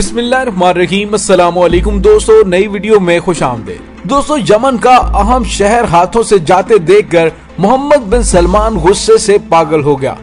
बिस्मिल्लाहिर्रहमानिर्रहीम। अस्सलाम वालेकुम दोस्तों, नई वीडियो में खुश आमदीद। दोस्तों, यमन का अहम शहर हाथों से जाते देखकर मोहम्मद बिन सलमान गुस्से से पागल हो गया।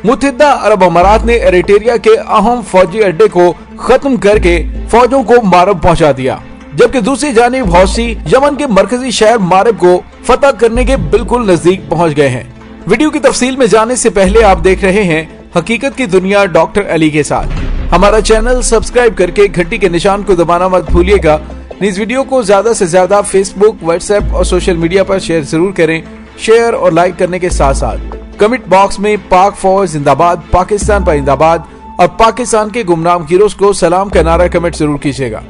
मुत्तहिदा अरब अमारात ने एरिट्रिया के अहम फौजी अड्डे को खत्म करके फौजों को मारब पहुंचा दिया, जबकि दूसरी जानिब हौसी यमन के मरकजी शहर मारब को फतह करने के बिल्कुल नजदीक पहुंच गए हैं। वीडियो की तफसील में जाने से पहले आप देख रहे हैं हकीकत की दुनिया डॉक्टर अली के साथ। हमारा चैनल सब्सक्राइब करके घंटी के निशान को दबाना मत भूलिएगा। इस वीडियो को ज्यादा से ज्यादा फेसबुक, व्हाट्सएप और सोशल मीडिया पर शेयर जरूर करें। शेयर और लाइक करने के साथ साथ कमेंट बॉक्स में पाक फौज जिंदाबाद, पाकिस्तान जिंदाबाद और पाकिस्तान के गुमनाम हीरोज को सलाम का नारा कमेंट जरूर कीजिएगा।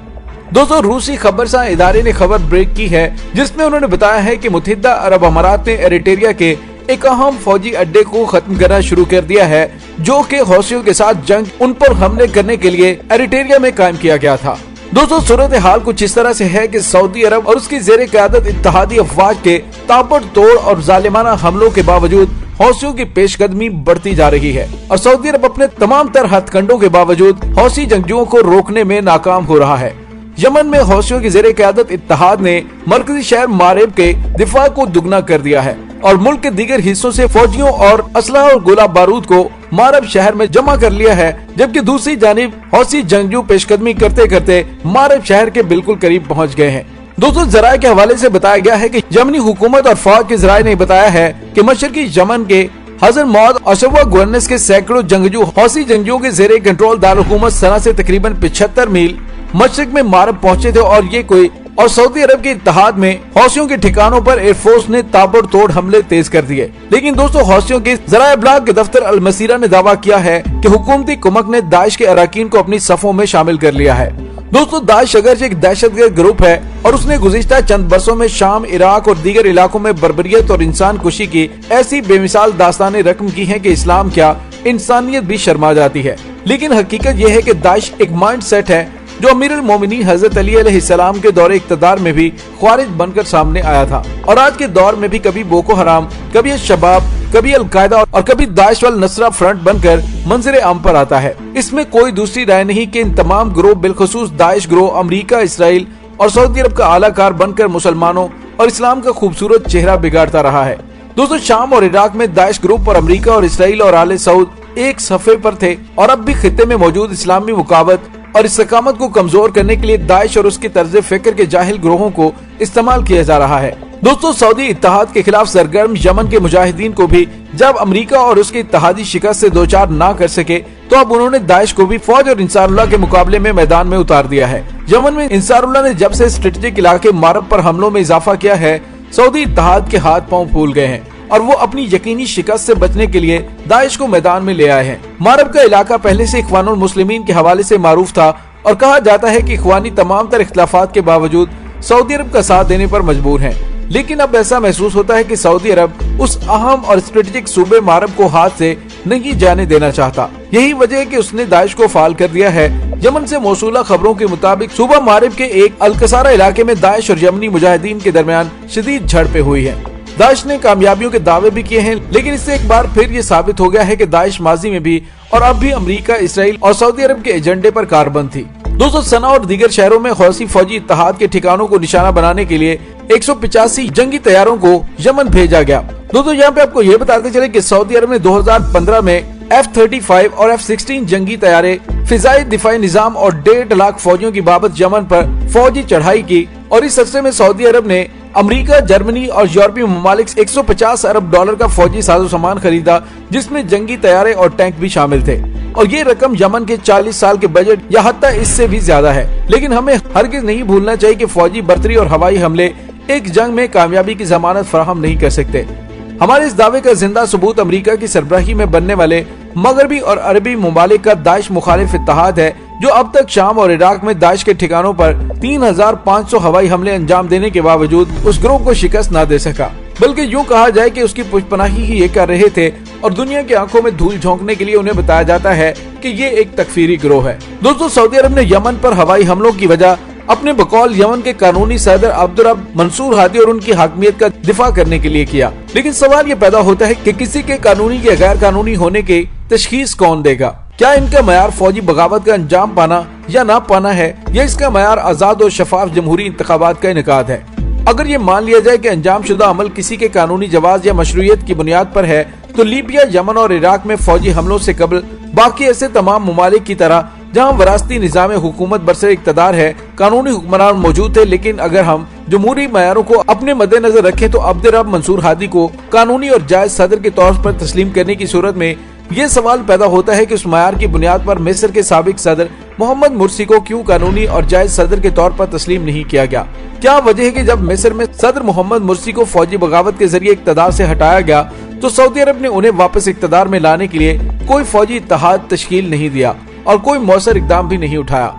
दोस्तों, रूसी खबरसां इदारे ने खबर ब्रेक की है, जिसमें उन्होंने बताया है कि मुत्तहिदा अरब अमारात ने एरिट्रिया के एक अहम फौजी अड्डे को खत्म करना शुरू कर दिया है, जो कि हौसियों के साथ जंग उन पर हमले करने के लिए एरिट्रिया में कायम किया गया था। दोस्तों, सूरत हाल कुछ इस तरह से है कि सऊदी अरब और उसकी जेर क़यादत इत्तेहादी अफवाज के ताबड़तोड़ और जालिमाना हमलों के बावजूद हौसियों की पेशकदमी बढ़ती जा रही है और सऊदी अरब अपने तमाम तर हथकंडों के बावजूद हौसी जंगजुओं को रोकने में नाकाम हो रहा है। यमन में हौसियों की जेर क़यादत इत्तेहाद ने मरकजी शहर मारेब के दिफा को दुगना कर दिया है और मुल्क के दीगर हिस्सों से फौजियों और असलहा और गोला बारूद को मारब शहर में जमा कर लिया है, जबकि दूसरी जानिब हौसी जंगजू पेशकदमी करते करते मारब शहर के बिल्कुल करीब पहुंच गए हैं। दोस्तों, जराये के हवाले से बताया गया है कि यमनी हुकूमत और फौज के जराये ने बताया है कि मशरकी यमन के हज़रमौत और शवा गवर्नेस के सैकड़ों जंगजू हौसी जंगजुओं के जेर कंट्रोल दारुल सना से तकरीबन 75 मील मशरिक में मारब पहुंचे थे और सऊदी अरब के इत्तेहाद में हौसियों के ठिकानों पर एयरफोर्स ने ताबड़तोड़ हमले तेज कर दिए। लेकिन दोस्तों, हौसियों के ज़राए इब्लाग के दफ्तर अल मसीरा ने दावा किया है कि हुकूमती कुमक ने दाइश के अराकीन को अपनी सफों में शामिल कर लिया है। दोस्तों, दाइश अगरचे एक दहशतगर्द ग्रुप है और उसने गुज़िश्ता चंद बरसों में शाम, इराक और दीगर इलाकों में बर्बरियत और इंसान कुशी की ऐसी बेमिसाल दास्तानें रकम की हैं कि इस्लाम क्या, इंसानियत भी शर्मा जाती है। लेकिन हकीकत यह है कि दाइश एक माइंड सेट है जो अमीरुल मोमिनीन हजरत अली अलैहिस्सलाम के दौरे इक़्तिदार में भी ख्वारिज बनकर सामने आया था और आज के दौर में भी कभी बोको हराम, कभी शबाब, कभी अलकायदा और कभी दाइश वल नसरा फ्रंट बनकर मंजर आम पर आता है। इसमें कोई दूसरी राय नहीं कि इन तमाम ग्रोह, बिलखुसूस दाइश ग्रोह, अमरीका, इसराइल और सऊदी अरब का आलाकार बनकर मुसलमानों और इस्लाम का खूबसूरत चेहरा बिगाड़ता रहा है। दोस्तों, शाम और इराक में दाइश ग्रुप और अमरीका और इसराइल और आले सऊद एक सफ़े पर थे और अब भी खित्ते में मौजूद इस्लामी मुकावत और इस्तेकामत को कमजोर करने के लिए दाइश और उसकी तर्ज फिक्र के जाहिल ग्रोहों को इस्तेमाल किया जा रहा है। दोस्तों, सऊदी इत्तेहाद के खिलाफ सरगर्म यमन के मुजाहिदीन को भी जब अमेरिका और उसके इत्तेहादी शिकस्त से दो चार ना कर सके, तो अब उन्होंने दाइश को भी फौज और इंसारुल्लाह के मुकाबले में मैदान में उतार दिया है। यमन में इंसारुल्लाह ने जब से स्ट्रेटेजिक इलाके मारब पर हमलों में इजाफा किया है, सऊदी इत्तेहाद के हाथ पांव फूल गए हैं और वो अपनी यकीनी शिकस्त से बचने के लिए दाइश को मैदान में ले आए हैं। मारब का इलाका पहले से इख्वानुल मुस्लिमीन के हवाले से मारूफ था और कहा जाता है कि इख्वानी तमाम तर इख्तिलाफात के बावजूद सऊदी अरब का साथ देने पर मजबूर हैं। लेकिन अब ऐसा महसूस होता है कि सऊदी अरब उस अहम और स्ट्रेटेजिक सूबे मारब को हाथ से नहीं जाने देना चाहता। यही वजह है कि उसने दाइश को फाल कर दिया है। यमन से मौसूला खबरों के मुताबिक सूबा मारब के एक अलकसारा इलाके में दाइश और यमनी मुजाहिदीन के दरमियान शदीद झड़पें हुई है। दाइश ने कामयाबियों के दावे भी किए हैं, लेकिन इससे एक बार फिर ये साबित हो गया है कि दाइश माजी में भी और अब भी अमेरिका, इसराइल और सऊदी अरब के एजेंडे पर कारबंद थी। दोस्तों, सना और दीगर शहरों में हौसी फौजी इत्तेहाद के ठिकानों को निशाना बनाने के लिए 185 जंगी तैयारों को यमन भेजा गया। दोस्तों, यहाँ पे आपको ये बताते चले कि सऊदी अरब ने 2015 में F-35 और F-16 जंगी तैयारे, फिजाई दिफाई निजाम और 1.5 लाख फौजियों की बाबत यमन पर फौजी चढ़ाई की और इस अरसे में सऊदी अरब ने अमेरिका, जर्मनी और यूरोपीय ममालिक से 150 अरब डॉलर का फौजी साजो सामान खरीदा, जिसमें जंगी तैयारे और टैंक भी शामिल थे और ये रकम यमन के 40 साल के बजट या हत्ता इससे भी ज्यादा है। लेकिन हमें हरगिज नहीं भूलना चाहिए कि फौजी बर्तरी और हवाई हमले एक जंग में कामयाबी की जमानत फराहम नहीं कर सकते। हमारे इस दावे का जिंदा सबूत अमेरिका की सरबराही में बनने वाले मगरबी और अरबी ममालिक का दाइश मुखालिफ इत्तेहाद है, जो अब तक शाम और इराक में दाइश के ठिकानों पर 3500 हवाई हमले अंजाम देने के बावजूद उस ग्रोह को शिकस्त न दे सका, बल्कि यूं कहा जाए कि उसकी पुष्पनाही ही ये कर रहे थे और दुनिया की आंखों में धूल झोंकने के लिए उन्हें बताया जाता है कि ये एक तकफीरी ग्रोह है। दोस्तों, सऊदी अरब ने यमन पर हवाई हमलों की वजह अपने बकौल यमन के कानूनी सदर अब्दुर्रब मंसूर हादी और उनकी हाकमियत का दिफा करने के लिए किया। लेकिन सवाल ये पैदा होता है कि किसी के कानूनी या गैर कानूनी होने के तशखीस कौन देगा? क्या इनका मयार फौजी बगावत का अंजाम पाना या ना पाना है, या इसका मयार आजाद और शफाफ जमहूरी इंतखाबात का इनेकाद है। अगर ये मान लिया जाए कि अंजाम शुदा अमल किसी के कानूनी जवाज या मशरूयत की बुनियाद पर है, तो लीबिया, यमन और इराक में फौजी हमलों से कबल बाकी ऐसे तमाम ममालिक की तरह जहाँ वरासती निज़ाम हुकूमत बरसर इक़्तिदार है, कानूनी हुक्मरान मौजूद थे, लेकिन अगर हम जमहूरी मयारों को अपने मद्देनजर रखें तो अब्दुर्रब मंसूर हादी को कानूनी और जायज सदर के तौर पर तस्लीम करने की सूरत में ये सवाल पैदा होता है कि उस मयार की बुनियाद पर मिस्र के साबिक सदर मोहम्मद मुर्सी को क्यों कानूनी और जायज सदर के तौर पर तस्लीम नहीं किया गया। क्या वजह है कि जब मिस्र में सदर मोहम्मद मुर्सी को फौजी बगावत के जरिए इक़्तिदार से हटाया गया तो सऊदी अरब ने उन्हें वापस इक़्तिदार में लाने के लिए कोई फौजी इत्तेहाद तश्कील नहीं दिया और कोई मौसर इक़दाम भी नहीं उठाया।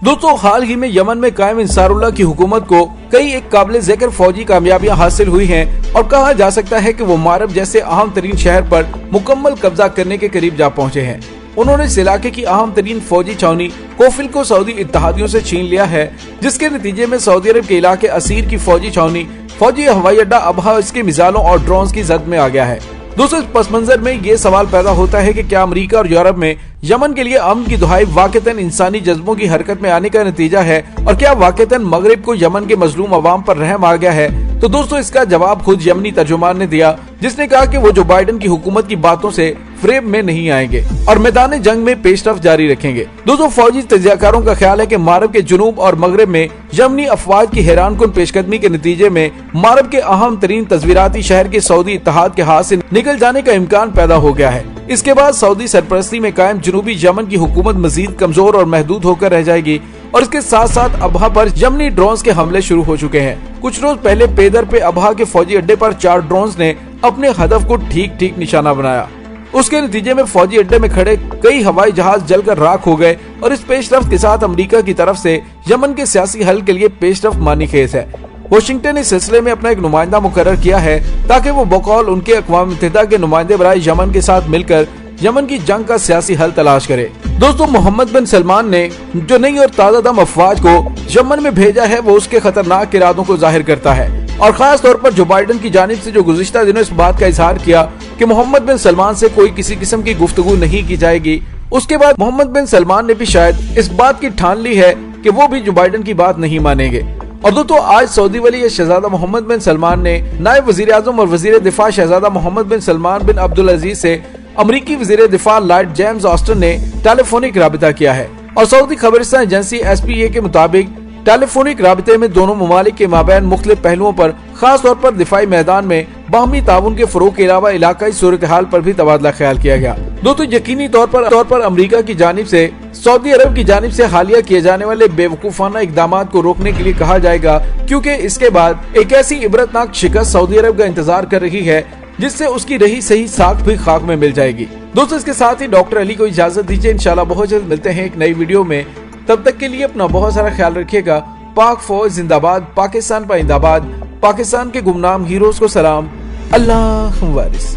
दोस्तों, हाल ही में यमन में कायम अंसारुल्लाह की हुकूमत को कई एक काबिल ज़िक्र फौजी कामयाबियां हासिल हुई हैं और कहा जा सकता है कि वो मारब जैसे अहम तरीन शहर पर मुकम्मल कब्जा करने के करीब जा पहुंचे हैं। उन्होंने इस इलाके की अहम तरीन फौजी छावनी कोफिल को सऊदी इत्तेहादियों से छीन लिया है, जिसके नतीजे में सऊदी अरब के इलाके असीर की फौजी छावनी, फौजी हवाई अड्डा अब इसके मिसाइलों और ड्रोन की जद में आ गया है। दोस्तों, इस पस मंजर में ये सवाल पैदा होता है कि क्या अमेरिका और यूरोप में यमन के लिए अमन की दुहाई वाकईतन इंसानी जज्बों की हरकत में आने का नतीजा है, और क्या वाकईतन मगरिब को यमन के मजलूम अवाम पर रहम आ गया है? तो दोस्तों, इसका जवाब खुद यमनी तर्जुमान ने दिया, जिसने कहा कि वो जो बाइडेन की हुकूमत की बातों से फ्रेब में नहीं आएंगे और मैदान जंग में पेशरफ जारी रखेंगे। दोस्तों, फौजी तजियाकारों का ख्याल है कि मारब के जुनूब और मगरिब में यमनी अफवाज की हैरानकुन पेशकदमी के नतीजे में मारब के अहम तरीन तस्वीराती शहर के सऊदी इत्तेहाद के हाथ से निकल जाने का इम्कान पैदा हो गया है। इसके बाद सऊदी सरपरस्ती में कायम जनूबी यमन की हुकूमत मजीद कमजोर और महदूद होकर रह जाएगी, और इसके साथ साथ अबहा पर यमनी ड्रोन्स के हमले शुरू हो चुके हैं। कुछ रोज पहले पेदर पे अबहा के फौजी अड्डे पर 4 ड्रोन्स ने अपने हदफ को ठीक निशाना बनाया। उसके नतीजे में फौजी अड्डे में खड़े कई हवाई जहाज जलकर राख हो गए, और इस पेशरफ्त के साथ अमेरिका की तरफ से यमन के सियासी हल के लिए पेशरफ्त मानी खेज है। वाशिंगटन ने इस सिलसिले में अपना एक नुमाइंदा मुकर्रर किया है ताकि वो बकौल उनके अक़वाम मुत्तहिदा के नुमाइंदे बराए यमन के साथ मिलकर यमन की जंग का सियासी हल तलाश करे। दोस्तों, मोहम्मद बिन सलमान ने जो नई और ताज़ा दम अफवाज को यमन में भेजा है, वो उसके खतरनाक इरादों को जाहिर करता है, और खास तौर पर जो बाइडेन की जानिब से जो गुज़िश्ता दिनों इस बात का इजहार किया कि मोहम्मद बिन सलमान से कोई किसी किस्म की गुफ्तगू नहीं की जाएगी। उसके बाद मोहम्मद बिन सलमान ने भी शायद इस बात की ठान ली है कि वो भी जो बाइडेन की बात नहीं मानेंगे। और दोस्तों, आज सऊदी वली शहजादा मोहम्मद बिन सलमान ने नायब वजीर आजम और वजीर दिफा शहजादा मोहम्मद बिन सलमान बिन अब्दुल अजीज से अमरीकी वजीर दिफा लॉर्ड जेम्स ऑस्टिन ने टेलीफोनिक राबिता किया है, और सऊदी खबरिस्तान एजेंसी SPA के मुताबिक टेलीफोनिक राबिते में दोनों ममालिक के माबैन मुख्तलिफ पहलुओं पर, खास तौर पर दिफाई मैदान में बाहमी ताउन के फरोग के अलावा इलाकाई सूरत हाल पर भी तबादला ख्याल किया गया। दोस्तों, यकीनी तौर पर अमेरिका की जानिब से सऊदी अरब की जानिब से हालिया किए जाने वाले बेवकूफाना इकदाम को रोकने के लिए कहा जाएगा, क्योंकि इसके बाद एक ऐसी इबरतनाक शिकस्त सऊदी अरब का इंतजार कर रही है जिससे उसकी रही सही साख भी खाक में मिल जाएगी। दोस्तों, इसके साथ ही डॉक्टर अली को इजाजत दीजिए। इंशाल्लाह बहुत जल्द मिलते हैं एक नई वीडियो में। तब तक के लिए अपना बहुत सारा ख्याल रखिएगा। पाक फौज जिंदाबाद, पाकिस्तान पाइंदाबाद, पाकिस्तान के गुमनाम हीरोज को सलाम। अल्लाह वारिस।